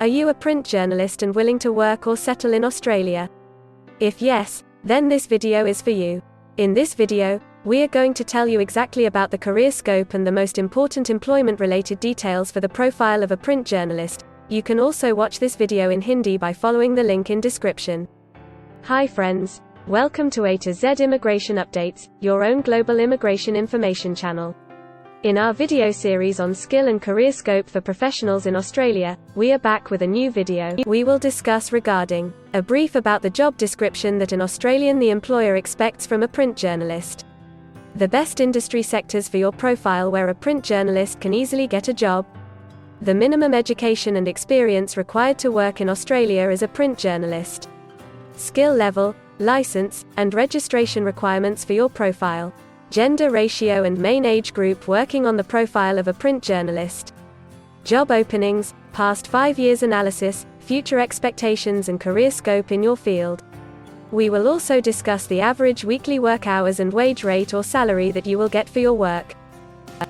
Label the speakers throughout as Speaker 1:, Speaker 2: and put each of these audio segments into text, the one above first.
Speaker 1: Are you a print journalist and willing to work or settle in Australia? If yes, then this video is for you. In this video, we are going to tell you exactly about the career scope and the most important employment-related details for the profile of a print journalist. You can also watch this video in Hindi by following the link in description. Hi friends, welcome to A to Z Immigration Updates, your own global immigration information channel. In our video series on skill and career scope for professionals in Australia, we are back with a new video. We will discuss regarding a brief about the job description that an Australian the employer expects from a print journalist. The best industry sectors for your profile where a print journalist can easily get a job. The minimum education and experience required to work in Australia as a print journalist. Skill level, license, and registration requirements for your profile. Gender ratio and main age group working on the profile of a print journalist. Job openings, past 5 years analysis, future expectations and career scope in your field. We will also discuss the average weekly work hours and wage rate or salary that you will get for your work.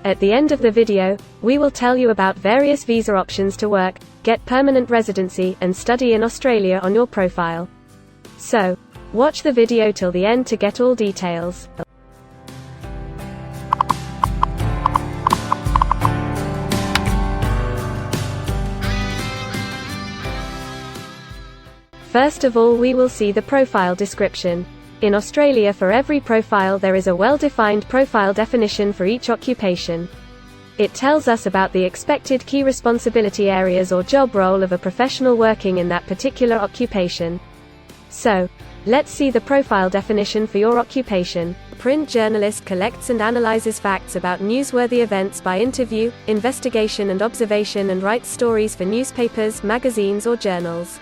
Speaker 1: At the end of the video, we will tell you about various visa options to work, get permanent residency, and study in Australia on your profile. So, watch the video till the end to get all details. First of all, we will see the profile description. In Australia, for every profile there is a well-defined profile definition for each occupation. It tells us about the expected key responsibility areas or job role of a professional working in that particular occupation. So, let's see the profile definition for your occupation. Print journalist collects and analyzes facts about newsworthy events by interview, investigation and observation and writes stories for newspapers, magazines or journals.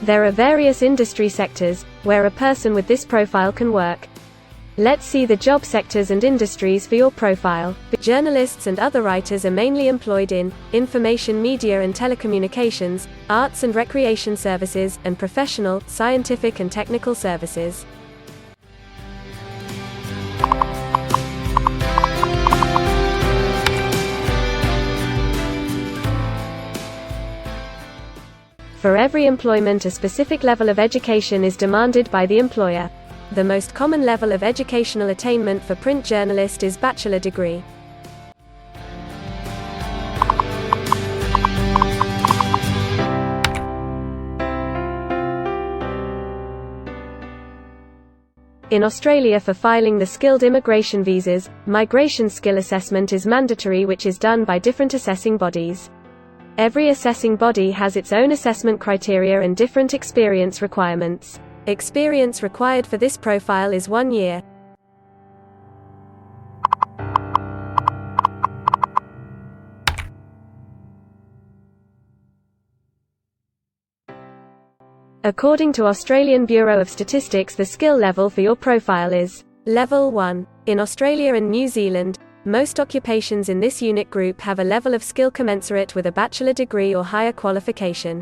Speaker 1: There are various industry sectors where a person with this profile can work. Let's see the job sectors and industries for your profile. Journalists and other writers are mainly employed in information media and telecommunications, arts and recreation services, and professional, scientific and technical services. For every employment, a specific level of education is demanded by the employer. The most common level of educational attainment for print journalist is bachelor degree. In Australia, for filing the skilled immigration visas, migration skill assessment is mandatory, which is done by different assessing bodies. Every assessing body has its own assessment criteria and different experience requirements. Experience required for this profile is 1 year. According to Australian Bureau of Statistics, the skill level for your profile is Level 1. In Australia and New Zealand, most occupations in this unit group have a level of skill commensurate with a bachelor degree or higher qualification.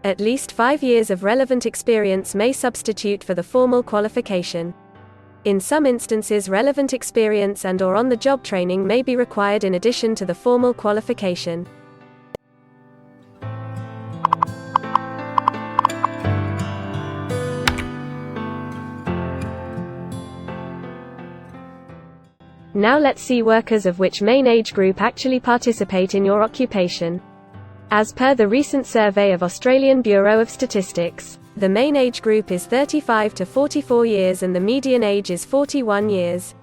Speaker 1: At least 5 years of relevant experience may substitute for the formal qualification. In some instances, relevant experience and/or on-the-job training may be required in addition to the formal qualification. Now let's see workers of which main age group actually participate in your occupation. As per the recent survey of Australian Bureau of Statistics, the main age group is 35 to 44 years and the median age is 41 years.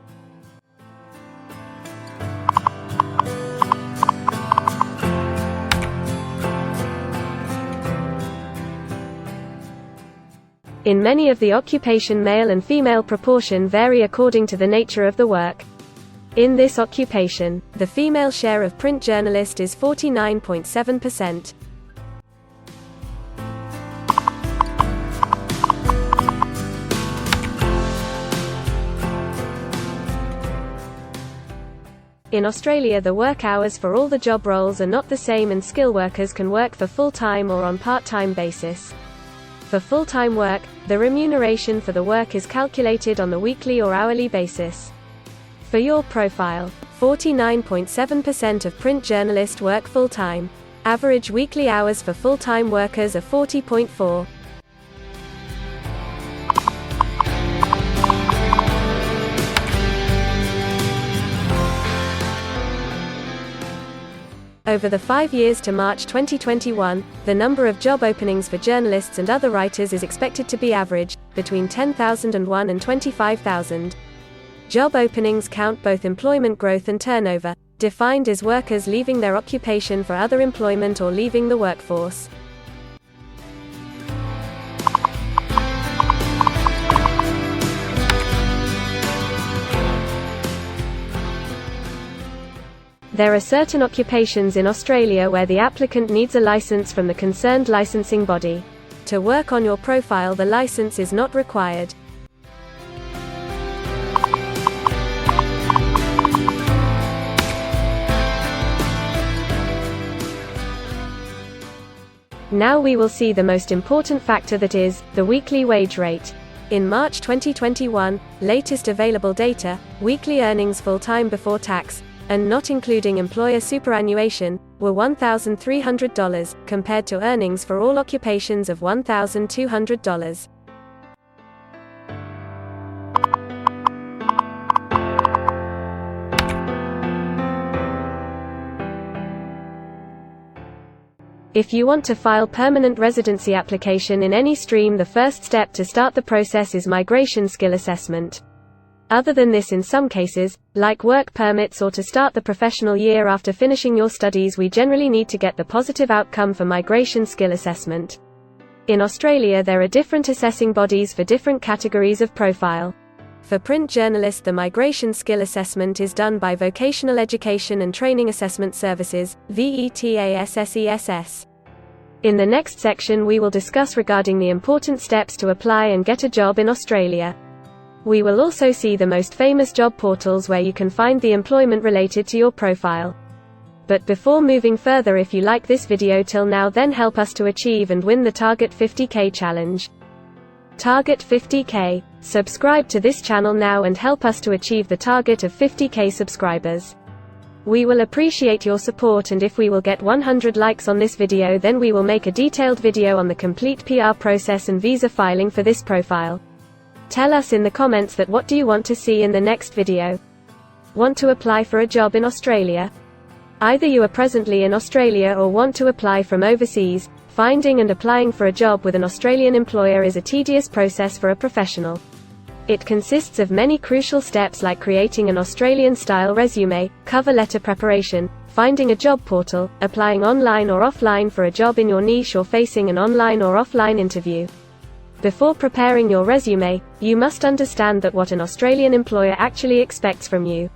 Speaker 1: In many of the occupation, male and female proportion vary according to the nature of the work. In this occupation, the female share of print journalist is 49.7%. In Australia, the work hours for all the job roles are not the same and skill workers can work for full-time or on part-time basis. For full-time work, the remuneration for the work is calculated on the weekly or hourly basis. For your profile, 49.7% of print journalists work full-time. Average weekly hours for full-time workers are 40.4. Over the 5 years to March 2021, the number of job openings for journalists and other writers is expected to be average, between 10,001 and 25,000. Job openings count both employment growth and turnover, defined as workers leaving their occupation for other employment or leaving the workforce. There are certain occupations in Australia where the applicant needs a license from the concerned licensing body. To work on your profile, the license is not required. Now we will see the most important factor, that is, the weekly wage rate. In March 2021, latest available data, weekly earnings full-time before tax, and not including employer superannuation, were $1,300, compared to earnings for all occupations of $1,200. If you want to file permanent residency application in any stream, the first step to start the process is migration skill assessment. Other than this, in some cases, like work permits or to start the professional year after finishing your studies, we generally need to get the positive outcome for migration skill assessment. In Australia, there are different assessing bodies for different categories of profile. For print journalists, the migration skill assessment is done by Vocational Education and Training Assessment Services, VETASSESS. In the next section, we will discuss regarding the important steps to apply and get a job in Australia. We will also see the most famous job portals where you can find the employment related to your profile. But before moving further, if you like this video till now, then help us to achieve and win the Target 50K challenge. Target 50K. Subscribe to this channel now and help us to achieve the target of 50K subscribers. We will appreciate your support, and if we will get 100 likes on this video, then we will make a detailed video on the complete PR process and visa filing for this profile. Tell us in the comments that what do you want to see in the next video. Want to apply for a job in Australia? Either you are presently in Australia or want to apply from overseas. Finding and applying for a job with an Australian employer is a tedious process for a professional. It consists of many crucial steps like creating an Australian-style resume, cover letter preparation, finding a job portal, applying online or offline for a job in your niche, or facing an online or offline interview. Before preparing your resume, you must understand that what an Australian employer actually expects from you.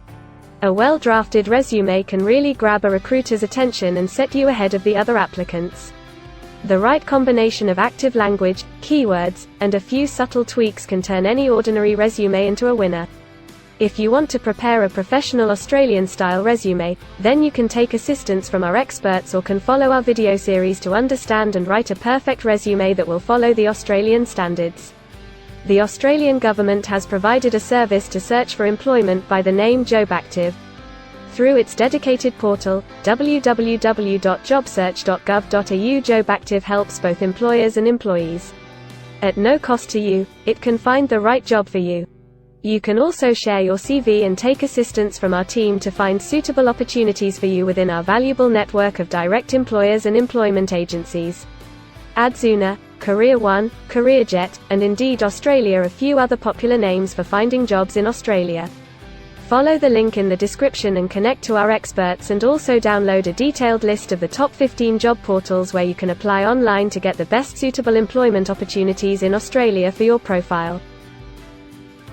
Speaker 1: A well-drafted resume can really grab a recruiter's attention and set you ahead of the other applicants. The right combination of active language, keywords, and a few subtle tweaks can turn any ordinary resume into a winner. If you want to prepare a professional Australian-style resume, then you can take assistance from our experts or can follow our video series to understand and write a perfect resume that will follow the Australian standards. The Australian government has provided a service to search for employment by the name JobActive. Through its dedicated portal, www.jobsearch.gov.au, JobActive helps both employers and employees. At no cost to you, it can find the right job for you. You can also share your CV and take assistance from our team to find suitable opportunities for you within our valuable network of direct employers and employment agencies. Adzuna, Career One, CareerJet, and Indeed Australia are a few other popular names for finding jobs in Australia. Follow the link in the description and connect to our experts, and also download a detailed list of the top 15 job portals where you can apply online to get the best suitable employment opportunities in Australia for your profile.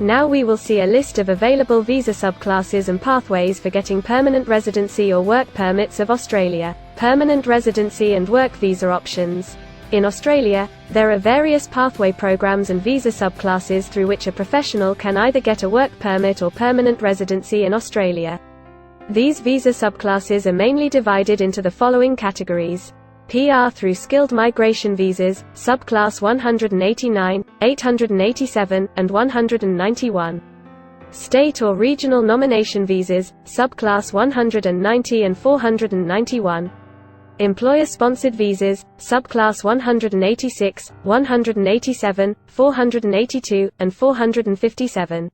Speaker 1: Now we will see a list of available visa subclasses and pathways for getting permanent residency or work permits of Australia. Permanent residency and work visa options. In Australia, there are various pathway programs and visa subclasses through which a professional can either get a work permit or permanent residency in Australia. These visa subclasses are mainly divided into the following categories: PR through skilled migration visas, subclass 189, 887, and 191. State or regional nomination visas, subclass 190 and 491. Employer-sponsored visas, subclass 186, 187, 482, and 457.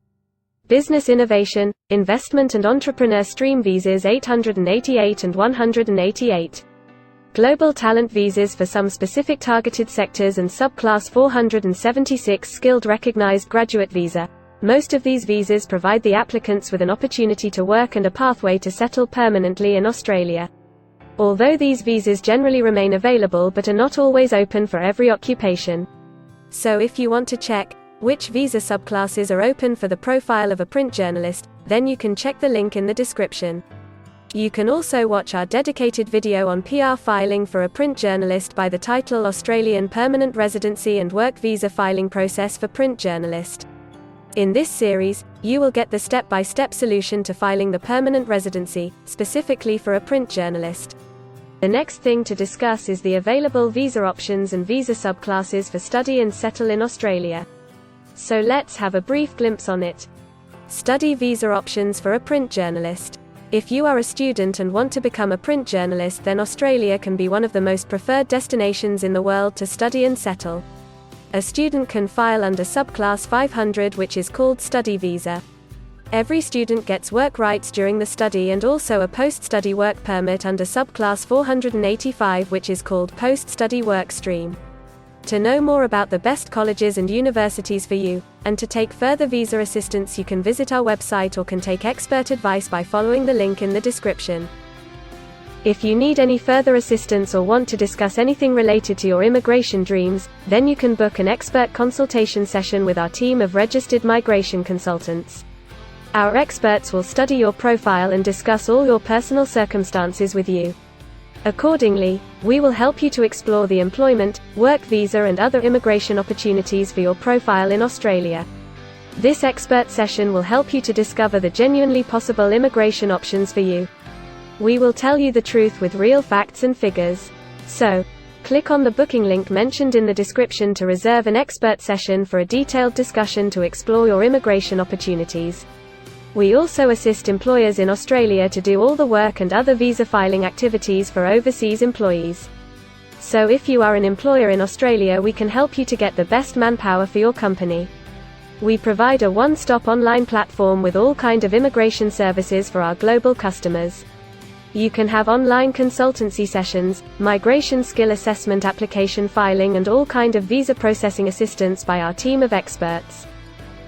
Speaker 1: Business innovation, investment and entrepreneur stream visas 888 and 188. Global talent visas for some specific targeted sectors and subclass 476 skilled recognized graduate visa. Most of these visas provide the applicants with an opportunity to work and a pathway to settle permanently in Australia. Although these visas generally remain available but are not always open for every occupation. So if you want to check which visa subclasses are open for the profile of a print journalist, then you can check the link in the description. You can also watch our dedicated video on PR filing for a print journalist by the title Australian Permanent Residency and Work Visa Filing Process for Print Journalist. In this series, you will get the step-by-step solution to filing the permanent residency, specifically for a print journalist. The next thing to discuss is the available visa options and visa subclasses for study and settle in Australia. So let's have a brief glimpse on it. Study visa options for a print journalist. If you are a student and want to become a print journalist, then Australia can be one of the most preferred destinations in the world to study and settle. A student can file under subclass 500, which is called study visa. Every student gets work rights during the study and also a post-study work permit under subclass 485, which is called post-study work stream. To know more about the best colleges and universities for you, and to take further visa assistance, you can visit our website or can take expert advice by following the link in the description. If you need any further assistance or want to discuss anything related to your immigration dreams, then you can book an expert consultation session with our team of registered migration consultants. Our experts will study your profile and discuss all your personal circumstances with you. Accordingly, we will help you to explore the employment, work visa and other immigration opportunities for your profile in Australia. This expert session will help you to discover the genuinely possible immigration options for you. We will tell you the truth with real facts and figures. So, click on the booking link mentioned in the description to reserve an expert session for a detailed discussion to explore your immigration opportunities. We also assist employers in Australia to do all the work and other visa filing activities for overseas employees. So if you are an employer in Australia, we can help you to get the best manpower for your company. We provide a one-stop online platform with all kind of immigration services for our global customers. You can have online consultancy sessions, migration skill assessment, application filing and all kind of visa processing assistance by our team of experts.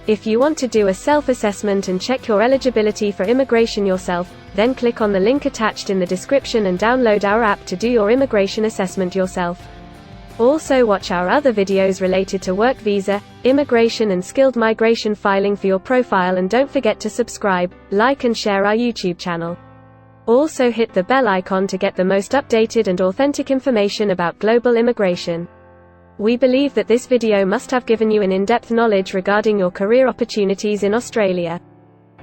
Speaker 1: If you want to do a self-assessment and check your eligibility for immigration yourself, then click on the link attached in the description and download our app to do your immigration assessment yourself. Also watch our other videos related to work visa, immigration and skilled migration filing for your profile, and don't forget to subscribe, like and share our YouTube channel. Also hit the bell icon to get the most updated and authentic information about global immigration. We believe that this video must have given you an in-depth knowledge regarding your career opportunities in Australia.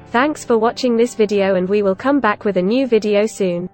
Speaker 1: Thanks for watching this video, and we will come back with a new video soon.